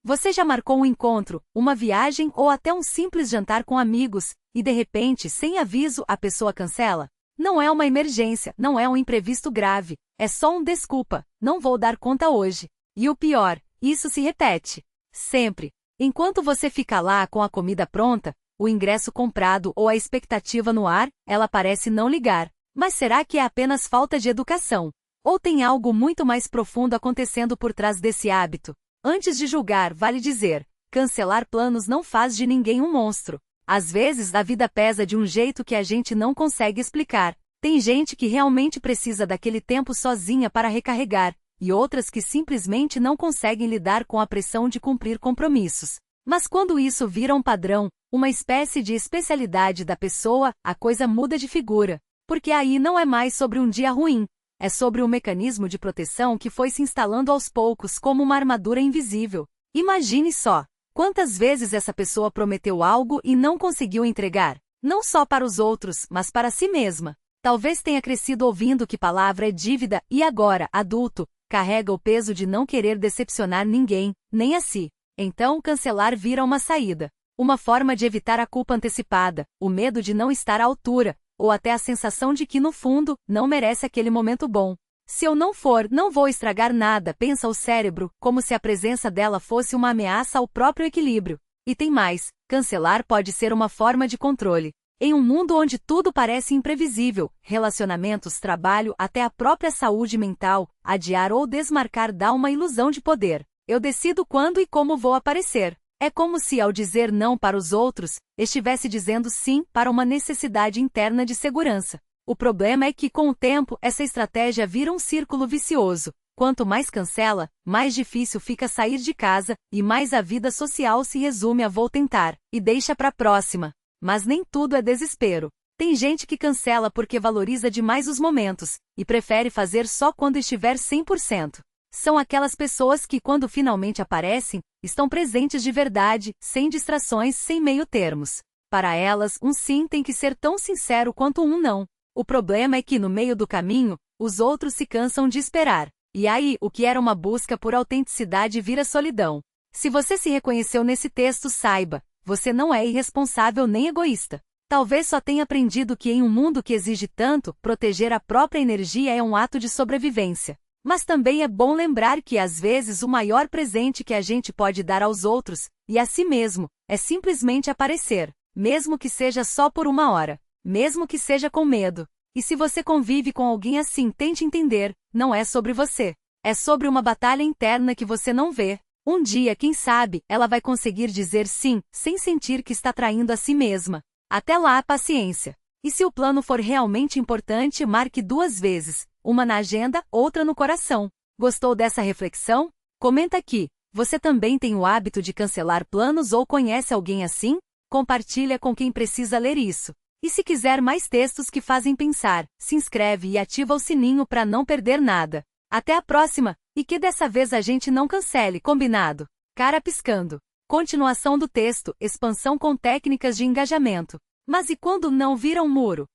Você já marcou um encontro, uma viagem ou até um simples jantar com amigos, e de repente, sem aviso, a pessoa cancela? Não é uma emergência, não é um imprevisto grave, é só um desculpa, não vou dar conta hoje. E o pior, isso se repete. Sempre. Enquanto você fica lá com a comida pronta, o ingresso comprado ou a expectativa no ar, ela parece não ligar. Mas será que é apenas falta de educação? Ou tem algo muito mais profundo acontecendo por trás desse hábito? Antes de julgar, vale dizer, cancelar planos não faz de ninguém um monstro. Às vezes a vida pesa de um jeito que a gente não consegue explicar. Tem gente que realmente precisa daquele tempo sozinha para recarregar, e outras que simplesmente não conseguem lidar com a pressão de cumprir compromissos. Mas quando isso vira um padrão, uma espécie de especialidade da pessoa, a coisa muda de figura. Porque aí não é mais sobre um dia ruim. É sobre um mecanismo de proteção que foi se instalando aos poucos como uma armadura invisível. Imagine só, quantas vezes essa pessoa prometeu algo e não conseguiu entregar, não só para os outros, mas para si mesma. Talvez tenha crescido ouvindo que palavra é dívida e agora, adulto, carrega o peso de não querer decepcionar ninguém, nem a si. Então, cancelar vira uma saída. Uma forma de evitar a culpa antecipada, o medo de não estar à altura, ou até a sensação de que, no fundo, não merece aquele momento bom. Se eu não for, não vou estragar nada, pensa o cérebro, como se a presença dela fosse uma ameaça ao próprio equilíbrio. E tem mais, cancelar pode ser uma forma de controle. Em um mundo onde tudo parece imprevisível, relacionamentos, trabalho, até a própria saúde mental, adiar ou desmarcar dá uma ilusão de poder. Eu decido quando e como vou aparecer. É como se, ao dizer não para os outros, estivesse dizendo sim para uma necessidade interna de segurança. O problema é que, com o tempo, essa estratégia vira um círculo vicioso. Quanto mais cancela, mais difícil fica sair de casa, e mais a vida social se resume a vou tentar, e deixa para a próxima. Mas nem tudo é desespero. Tem gente que cancela porque valoriza demais os momentos, e prefere fazer só quando estiver 100%. São aquelas pessoas que, quando finalmente aparecem, estão presentes de verdade, sem distrações, sem meio-termos. Para elas, um sim tem que ser tão sincero quanto um não. O problema é que, no meio do caminho, os outros se cansam de esperar. E aí, o que era uma busca por autenticidade vira solidão. Se você se reconheceu nesse texto, saiba, você não é irresponsável nem egoísta. Talvez só tenha aprendido que, em um mundo que exige tanto, proteger a própria energia é um ato de sobrevivência. Mas também é bom lembrar que, às vezes, o maior presente que a gente pode dar aos outros, e a si mesmo, é simplesmente aparecer, mesmo que seja só por uma hora, mesmo que seja com medo. E se você convive com alguém assim, tente entender, não é sobre você. É sobre uma batalha interna que você não vê. Um dia, quem sabe, ela vai conseguir dizer sim, sem sentir que está traindo a si mesma. Até lá, paciência. E se o plano for realmente importante, marque 2 vezes. Uma na agenda, outra no coração. Gostou dessa reflexão? Comenta aqui. Você também tem o hábito de cancelar planos ou conhece alguém assim? Compartilha com quem precisa ler isso. E se quiser mais textos que fazem pensar, se inscreve e ativa o sininho para não perder nada. Até a próxima, e que dessa vez a gente não cancele, combinado? Cara piscando. Continuação do texto, expansão com técnicas de engajamento. Mas e quando não vira um muro?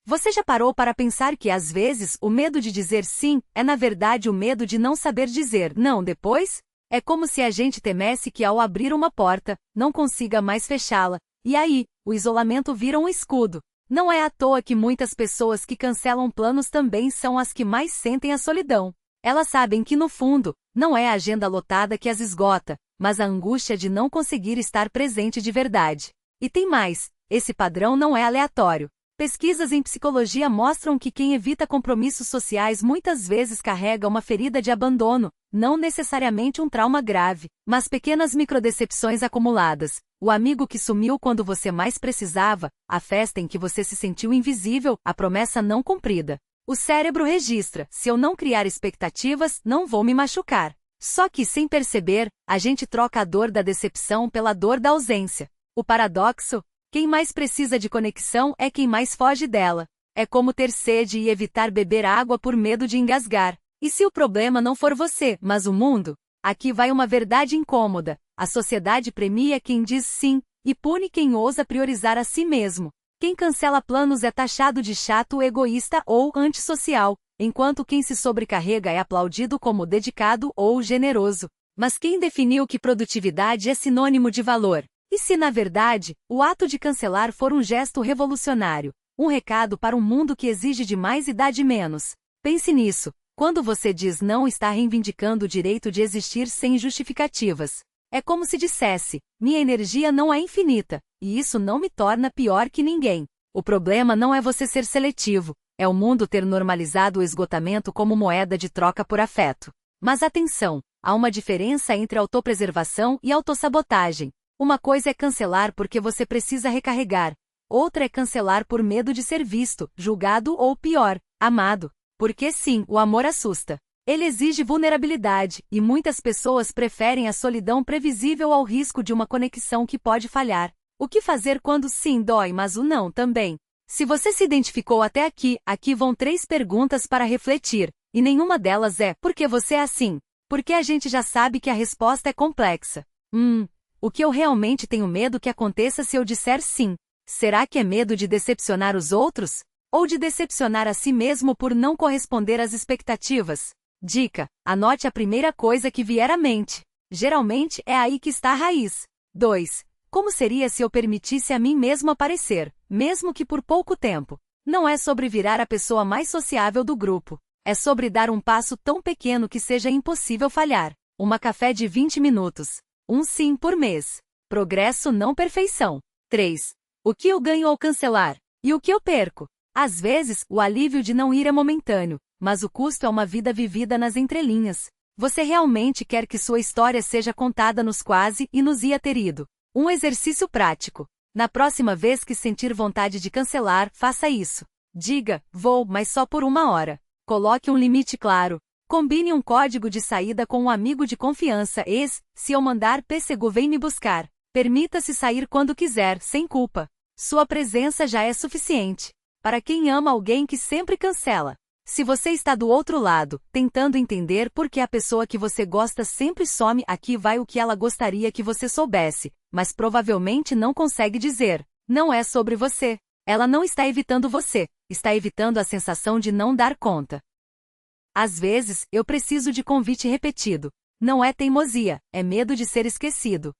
Você já parou para pensar que, às vezes, o medo de dizer sim é, na verdade, o medo de não saber dizer não depois? É como se a gente temesse que, ao abrir uma porta, não consiga mais fechá-la, e aí, o isolamento vira um escudo. Não é à toa que muitas pessoas que cancelam planos também são as que mais sentem a solidão. Elas sabem que, no fundo, não é a agenda lotada que as esgota, mas a angústia de não conseguir estar presente de verdade. E tem mais, esse padrão não é aleatório. Pesquisas em psicologia mostram que quem evita compromissos sociais muitas vezes carrega uma ferida de abandono, não necessariamente um trauma grave, mas pequenas microdecepções acumuladas. O amigo que sumiu quando você mais precisava, a festa em que você se sentiu invisível, a promessa não cumprida. O cérebro registra: se eu não criar expectativas, não vou me machucar. Só que, sem perceber, a gente troca a dor da decepção pela dor da ausência. O paradoxo? Quem mais precisa de conexão é quem mais foge dela. É como ter sede e evitar beber água por medo de engasgar. E se o problema não for você, mas o mundo? Aqui vai uma verdade incômoda. A sociedade premia quem diz sim, e pune quem ousa priorizar a si mesmo. Quem cancela planos é taxado de chato, egoísta ou antissocial, enquanto quem se sobrecarrega é aplaudido como dedicado ou generoso. Mas quem definiu que produtividade é sinônimo de valor? E se, na verdade, o ato de cancelar for um gesto revolucionário, um recado para um mundo que exige de mais e dá de menos? Pense nisso. Quando você diz não, está reivindicando o direito de existir sem justificativas. É como se dissesse: minha energia não é infinita, e isso não me torna pior que ninguém. O problema não é você ser seletivo, é o mundo ter normalizado o esgotamento como moeda de troca por afeto. Mas atenção, há uma diferença entre autopreservação e autossabotagem. Uma coisa é cancelar porque você precisa recarregar, outra é cancelar por medo de ser visto, julgado ou pior, amado. Porque sim, o amor assusta. Ele exige vulnerabilidade, e muitas pessoas preferem a solidão previsível ao risco de uma conexão que pode falhar. O que fazer quando sim dói, mas o não também? Se você se identificou até aqui, aqui vão 3 perguntas para refletir, e nenhuma delas é: por que você é assim? Porque a gente já sabe que a resposta é complexa. O que eu realmente tenho medo que aconteça se eu disser sim? Será que é medo de decepcionar os outros? Ou de decepcionar a si mesmo por não corresponder às expectativas? Dica: anote a primeira coisa que vier à mente. Geralmente é aí que está a raiz. 2. Como seria se eu permitisse a mim mesmo aparecer, mesmo que por pouco tempo? Não é sobre virar a pessoa mais sociável do grupo. É sobre dar um passo tão pequeno que seja impossível falhar. Uma café de 20 minutos. Um sim por mês. Progresso, não perfeição. 3. O que eu ganho ao cancelar? E o que eu perco? Às vezes, o alívio de não ir é momentâneo, mas o custo é uma vida vivida nas entrelinhas. Você realmente quer que sua história seja contada nos quase e nos ia ter ido? Um exercício prático. Na próxima vez que sentir vontade de cancelar, faça isso. Diga: vou, mas só por 1 hora. Coloque um limite claro. Combine um código de saída com um amigo de confiança. Se eu mandar pêssego, vem me buscar. Permita-se sair quando quiser, sem culpa. Sua presença já é suficiente. Para quem ama alguém que sempre cancela. Se você está do outro lado, tentando entender por que a pessoa que você gosta sempre some, aqui vai o que ela gostaria que você soubesse, mas provavelmente não consegue dizer. Não é sobre você. Ela não está evitando você, está evitando a sensação de não dar conta. Às vezes, eu preciso de convite repetido. Não é teimosia, é medo de ser esquecido.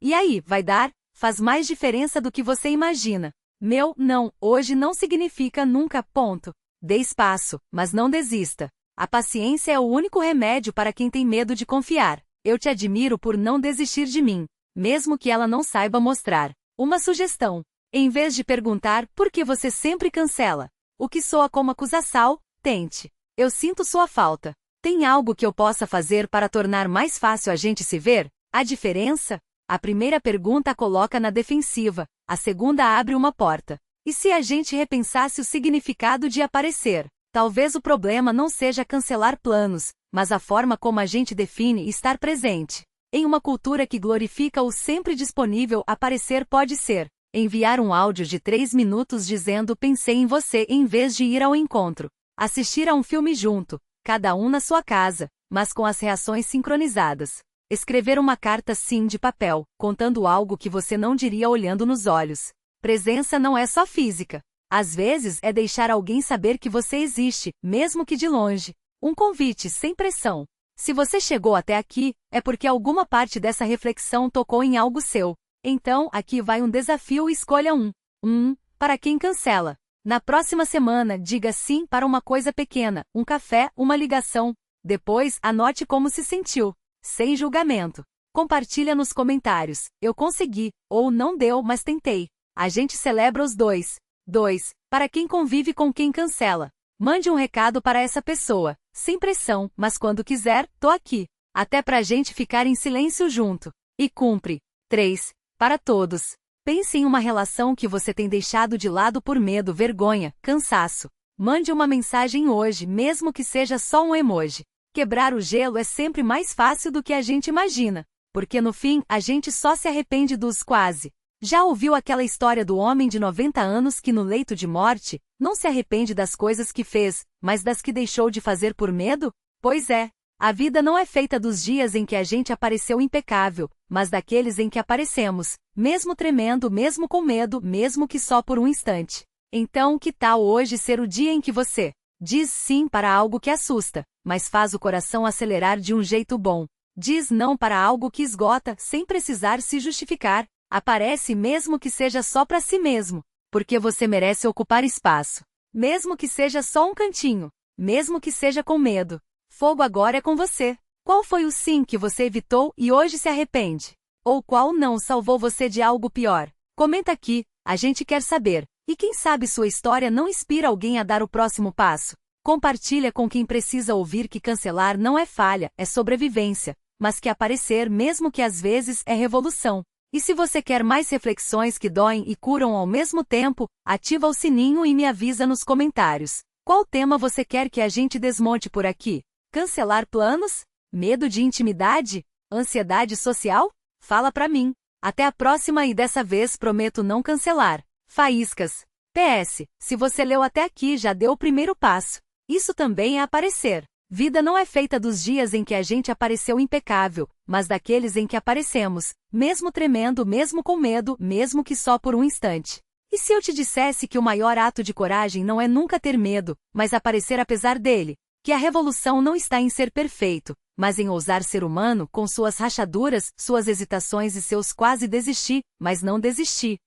E aí, vai dar? Faz mais diferença do que você imagina. Meu não, hoje não significa nunca, ponto. Dê espaço, mas não desista. A paciência é o único remédio para quem tem medo de confiar. Eu te admiro por não desistir de mim, mesmo que ela não saiba mostrar. Uma sugestão: em vez de perguntar por que você sempre cancela, o que soa como acusação, tente: eu sinto sua falta. Tem algo que eu possa fazer para tornar mais fácil a gente se ver? A diferença? A primeira pergunta a coloca na defensiva, a segunda abre uma porta. E se a gente repensasse o significado de aparecer? Talvez o problema não seja cancelar planos, mas a forma como a gente define estar presente. Em uma cultura que glorifica o sempre disponível, aparecer pode ser enviar um áudio de 3 minutos dizendo pensei em você em vez de ir ao encontro. Assistir a um filme junto, cada um na sua casa, mas com as reações sincronizadas. Escrever uma carta sim de papel, contando algo que você não diria olhando nos olhos. Presença não é só física. Às vezes é deixar alguém saber que você existe, mesmo que de longe. Um convite sem pressão. Se você chegou até aqui, é porque alguma parte dessa reflexão tocou em algo seu. Então, aqui vai um desafio e escolha um. Para quem cancela. Na próxima semana, diga sim para uma coisa pequena, um café, uma ligação. Depois, anote como se sentiu. Sem julgamento. Compartilha nos comentários. Eu consegui, ou não deu, mas tentei. A gente celebra os dois. 2. Para quem convive com quem cancela. Mande um recado para essa pessoa. Sem pressão, mas quando quiser, tô aqui. Até pra gente ficar em silêncio junto. E cumpre. 3. Para todos. Pense em uma relação que você tem deixado de lado por medo, vergonha, cansaço. Mande uma mensagem hoje, mesmo que seja só um emoji. Quebrar o gelo é sempre mais fácil do que a gente imagina. Porque no fim, a gente só se arrepende dos quase. Já ouviu aquela história do homem de 90 anos que no leito de morte, não se arrepende das coisas que fez, mas das que deixou de fazer por medo? Pois é. A vida não é feita dos dias em que a gente apareceu impecável, mas daqueles em que aparecemos, mesmo tremendo, mesmo com medo, mesmo que só por um instante. Então, que tal hoje ser o dia em que você diz sim para algo que assusta, mas faz o coração acelerar de um jeito bom? Diz não para algo que esgota, sem precisar se justificar. Aparece mesmo que seja só para si mesmo, porque você merece ocupar espaço. Mesmo que seja só um cantinho, mesmo que seja com medo. Fogo agora é com você. Qual foi o sim que você evitou e hoje se arrepende? Ou qual não salvou você de algo pior? Comenta aqui, a gente quer saber. E quem sabe sua história não inspira alguém a dar o próximo passo? Compartilha com quem precisa ouvir que cancelar não é falha, é sobrevivência, mas que aparecer mesmo que às vezes é revolução. E se você quer mais reflexões que doem e curam ao mesmo tempo, ativa o sininho e me avisa nos comentários. Qual tema você quer que a gente desmonte por aqui? Cancelar planos? Medo de intimidade? Ansiedade social? Fala pra mim. Até a próxima e dessa vez prometo não cancelar. Faíscas. PS, se você leu até aqui já deu o primeiro passo. Isso também é aparecer. Vida não é feita dos dias em que a gente apareceu impecável, mas daqueles em que aparecemos, mesmo tremendo, mesmo com medo, mesmo que só por um instante. E se eu te dissesse que o maior ato de coragem não é nunca ter medo, mas aparecer apesar dele? Que a revolução não está em ser perfeito, mas em ousar ser humano com suas rachaduras, suas hesitações e seus quase desistir, mas não desistir.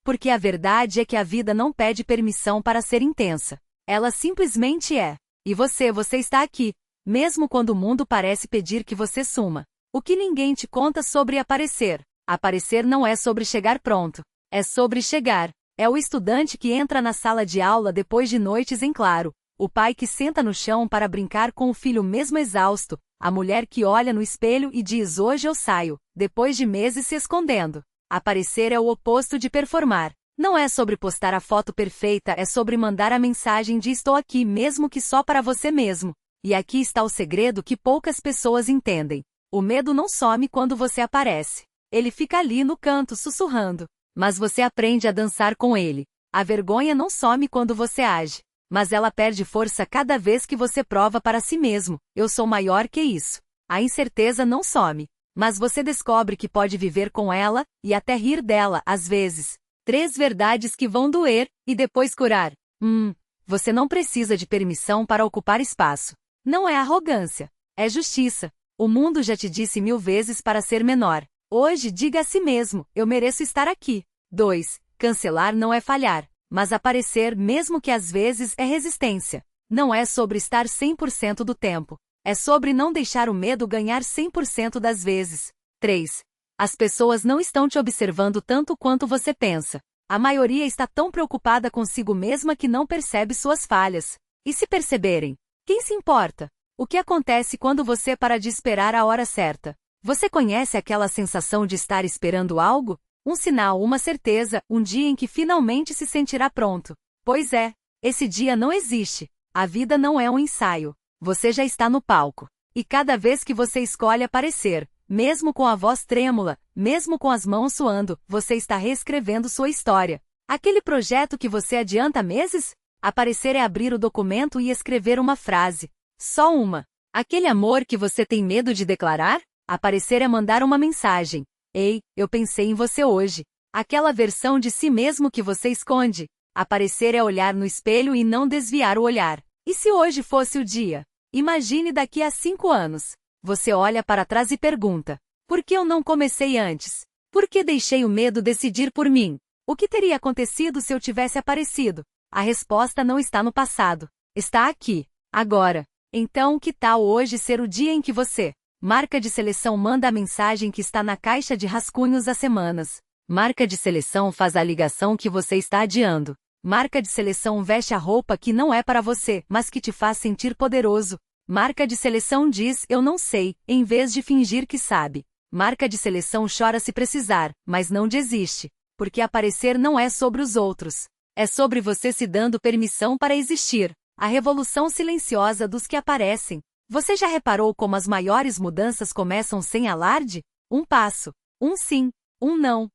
Porque a verdade é que a vida não pede permissão para ser intensa. Ela simplesmente é. E você está aqui, mesmo quando o mundo parece pedir que você suma. O que ninguém te conta sobre aparecer? Aparecer não é sobre chegar pronto. É sobre chegar. É o estudante que entra na sala de aula depois de noites em claro. O pai que senta no chão para brincar com o filho mesmo exausto. A mulher que olha no espelho e diz hoje eu saio, depois de meses se escondendo. Aparecer é o oposto de performar. Não é sobre postar a foto perfeita, é sobre mandar a mensagem de estou aqui mesmo que só para você mesmo. E aqui está o segredo que poucas pessoas entendem. O medo não some quando você aparece. Ele fica ali no canto sussurrando. Mas você aprende a dançar com ele. A vergonha não some quando você age. Mas ela perde força cada vez que você prova para si mesmo. Eu sou maior que isso. A incerteza não some. Mas você descobre que pode viver com ela, e até rir dela, às vezes. 3 verdades que vão doer, e depois curar. Você não precisa de permissão para ocupar espaço. Não é arrogância. É justiça. O mundo já te disse 1000 vezes para ser menor. Hoje diga a si mesmo, eu mereço estar aqui. 2. Cancelar não é falhar, mas aparecer mesmo que às vezes é resistência. Não é sobre estar 100% do tempo. É sobre não deixar o medo ganhar 100% das vezes. 3. As pessoas não estão te observando tanto quanto você pensa. A maioria está tão preocupada consigo mesma que não percebe suas falhas. E se perceberem? Quem se importa? O que acontece quando você para de esperar a hora certa? Você conhece aquela sensação de estar esperando algo? Um sinal, uma certeza, um dia em que finalmente se sentirá pronto. Pois é, esse dia não existe. A vida não é um ensaio. Você já está no palco. E cada vez que você escolhe aparecer, mesmo com a voz trêmula, mesmo com as mãos suando, você está reescrevendo sua história. Aquele projeto que você adianta há meses? Aparecer é abrir o documento e escrever uma frase. Só uma. Aquele amor que você tem medo de declarar? Aparecer é mandar uma mensagem. Ei, eu pensei em você hoje. Aquela versão de si mesmo que você esconde. Aparecer é olhar no espelho e não desviar o olhar. E se hoje fosse o dia? Imagine daqui a 5 anos. Você olha para trás e pergunta: por que eu não comecei antes? Por que deixei o medo decidir por mim? O que teria acontecido se eu tivesse aparecido? A resposta não está no passado. Está aqui, agora. Então, que tal hoje ser o dia em que você, marca de seleção, manda a mensagem que está na caixa de rascunhos há semanas? Marca de seleção faz a ligação que você está adiando. Marca de seleção veste a roupa que não é para você, mas que te faz sentir poderoso. Marca de seleção diz eu não sei, em vez de fingir que sabe. Marca de seleção chora se precisar, mas não desiste. Porque aparecer não é sobre os outros. É sobre você se dando permissão para existir. A revolução silenciosa dos que aparecem. Você já reparou como as maiores mudanças começam sem alarde? Um passo. Um sim. Um não.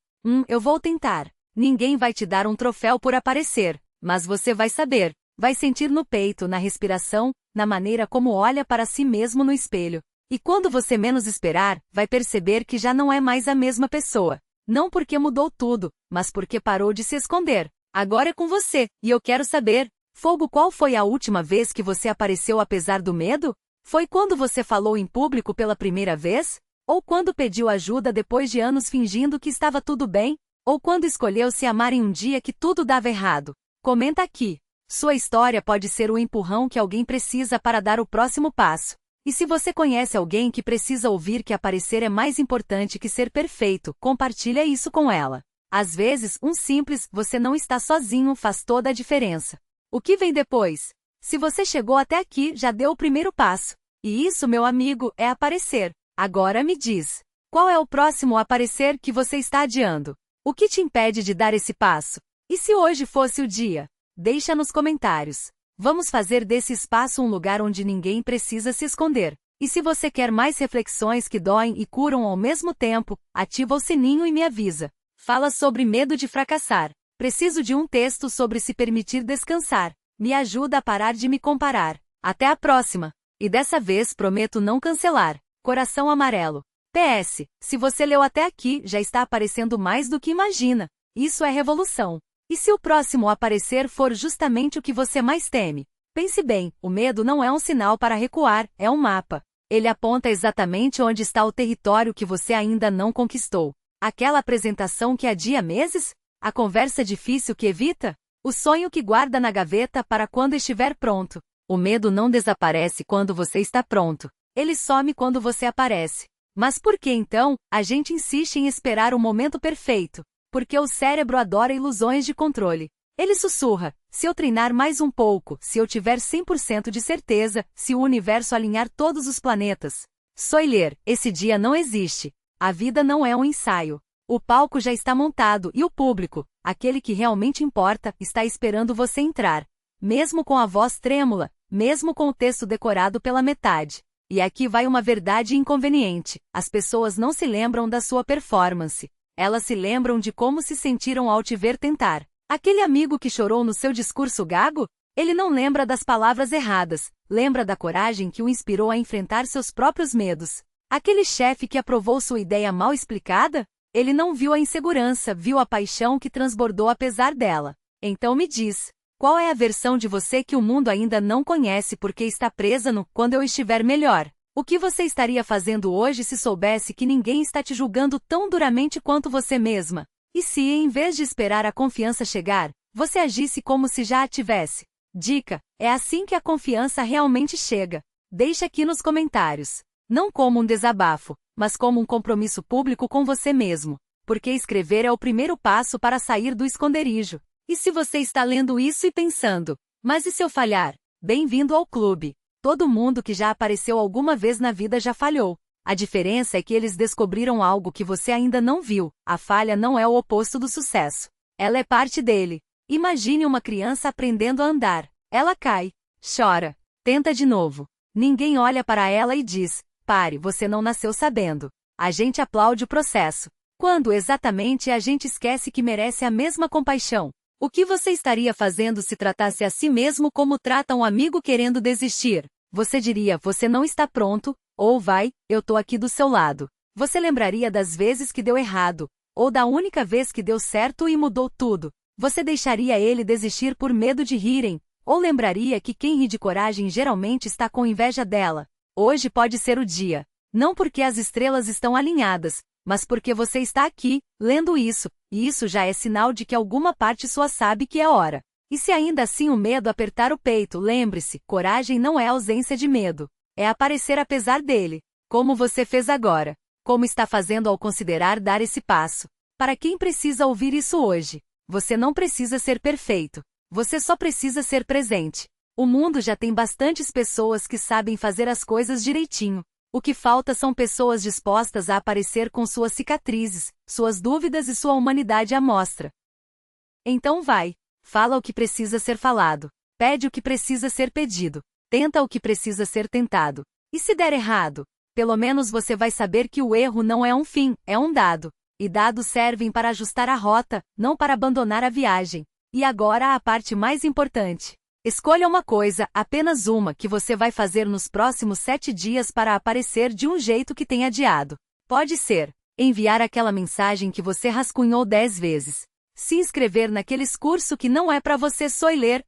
Eu vou tentar. Ninguém vai te dar um troféu por aparecer. Mas você vai saber. Vai sentir no peito, na respiração, na maneira como olha para si mesmo no espelho. E quando você menos esperar, vai perceber que já não é mais a mesma pessoa. Não porque mudou tudo, mas porque parou de se esconder. Agora é com você, e eu quero saber, Fogo, qual foi a última vez que você apareceu apesar do medo? Foi quando você falou em público pela primeira vez? Ou quando pediu ajuda depois de anos fingindo que estava tudo bem? Ou quando escolheu se amar em um dia que tudo dava errado? Comenta aqui. Sua história pode ser o empurrão que alguém precisa para dar o próximo passo. E se você conhece alguém que precisa ouvir que aparecer é mais importante que ser perfeito, compartilha isso com ela. Às vezes, um simples "você não está sozinho" faz toda a diferença. O que vem depois? Se você chegou até aqui, já deu o primeiro passo. E isso, meu amigo, é aparecer. Agora me diz, qual é o próximo aparecer que você está adiando? O que te impede de dar esse passo? E se hoje fosse o dia? Deixa nos comentários. Vamos fazer desse espaço um lugar onde ninguém precisa se esconder. E se você quer mais reflexões que doem e curam ao mesmo tempo, ativa o sininho e me avisa. Fala sobre medo de fracassar. Preciso de um texto sobre se permitir descansar. Me ajuda a parar de me comparar. Até a próxima. E dessa vez prometo não cancelar. Coração amarelo. PS, se você leu até aqui, já está aparecendo mais do que imagina. Isso é revolução. E se o próximo aparecer for justamente o que você mais teme? Pense bem, o medo não é um sinal para recuar, é um mapa. Ele aponta exatamente onde está o território que você ainda não conquistou. Aquela apresentação que adia meses? A conversa difícil que evita? O sonho que guarda na gaveta para quando estiver pronto. O medo não desaparece quando você está pronto. Ele some quando você aparece. Mas por que então a gente insiste em esperar o momento perfeito? Porque o cérebro adora ilusões de controle. Ele sussurra: se eu treinar mais um pouco, se eu tiver 100% de certeza, se o universo alinhar todos os planetas. Spoiler, esse dia não existe. A vida não é um ensaio. O palco já está montado e o público, aquele que realmente importa, está esperando você entrar. Mesmo com a voz trêmula, mesmo com o texto decorado pela metade. E aqui vai uma verdade inconveniente: as pessoas não se lembram da sua performance. Elas se lembram de como se sentiram ao te ver tentar. Aquele amigo que chorou no seu discurso gago? Ele não lembra das palavras erradas, lembra da coragem que o inspirou a enfrentar seus próprios medos. Aquele chefe que aprovou sua ideia mal explicada? Ele não viu a insegurança, viu a paixão que transbordou apesar dela. Então me diz, qual é a versão de você que o mundo ainda não conhece porque está presa no "quando eu estiver melhor"? O que você estaria fazendo hoje se soubesse que ninguém está te julgando tão duramente quanto você mesma? E se, em vez de esperar a confiança chegar, você agisse como se já a tivesse? Dica: é assim que a confiança realmente chega. Deixa aqui nos comentários. Não como um desabafo, mas como um compromisso público com você mesmo. Porque escrever é o primeiro passo para sair do esconderijo. E se você está lendo isso e pensando, mas e se eu falhar? Bem-vindo ao clube. Todo mundo que já apareceu alguma vez na vida já falhou. A diferença é que eles descobriram algo que você ainda não viu. A falha não é o oposto do sucesso. Ela é parte dele. Imagine uma criança aprendendo a andar. Ela cai, chora, tenta de novo. Ninguém olha para ela e diz: pare, você não nasceu sabendo. A gente aplaude o processo. Quando exatamente a gente esquece que merece a mesma compaixão? O que você estaria fazendo se tratasse a si mesmo como trata um amigo querendo desistir? Você diria: você não está pronto, ou vai, eu tô aqui do seu lado. Você lembraria das vezes que deu errado, ou da única vez que deu certo e mudou tudo? Você deixaria ele desistir por medo de rirem, ou lembraria que quem ri de coragem geralmente está com inveja dela? Hoje pode ser o dia. Não porque as estrelas estão alinhadas, mas porque você está aqui, lendo isso, e isso já é sinal de que alguma parte sua sabe que é hora. E se ainda assim o medo apertar o peito, lembre-se, coragem não é ausência de medo. É aparecer apesar dele. Como você fez agora. Como está fazendo ao considerar dar esse passo. Para quem precisa ouvir isso hoje? Você não precisa ser perfeito. Você só precisa ser presente. O mundo já tem bastantes pessoas que sabem fazer as coisas direitinho. O que falta são pessoas dispostas a aparecer com suas cicatrizes, suas dúvidas e sua humanidade à mostra. Então vai. Fala o que precisa ser falado. Pede o que precisa ser pedido. Tenta o que precisa ser tentado. E se der errado? Pelo menos você vai saber que o erro não é um fim, é um dado. E dados servem para ajustar a rota, não para abandonar a viagem. E agora a parte mais importante. Escolha uma coisa, apenas uma, que você vai fazer nos próximos 7 dias para aparecer de um jeito que tenha adiado. Pode ser enviar aquela mensagem que você rascunhou 10 vezes. Se inscrever naquele curso que não é para você só ler,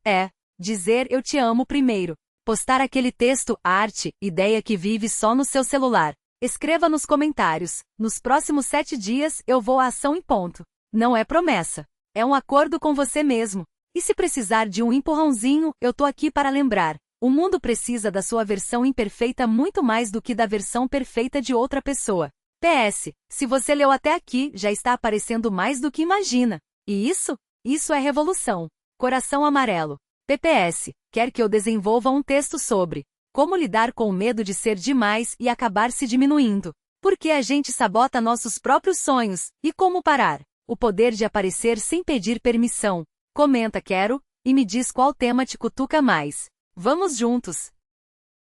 dizer eu te amo primeiro. Postar aquele texto, arte, ideia que vive só no seu celular. Escreva nos comentários. Nos próximos 7 dias eu vou à ação em ponto. Não é promessa. É um acordo com você mesmo. E se precisar de um empurrãozinho, eu tô aqui para lembrar. O mundo precisa da sua versão imperfeita muito mais do que da versão perfeita de outra pessoa. PS, se você leu até aqui, já está aparecendo mais do que imagina. E isso? Isso é revolução. Coração amarelo. PPS, quer que eu desenvolva um texto sobre como lidar com o medo de ser demais e acabar se diminuindo? Por que a gente sabota nossos próprios sonhos? E como parar? O poder de aparecer sem pedir permissão. Comenta quero, e me diz qual tema te cutuca mais. Vamos juntos!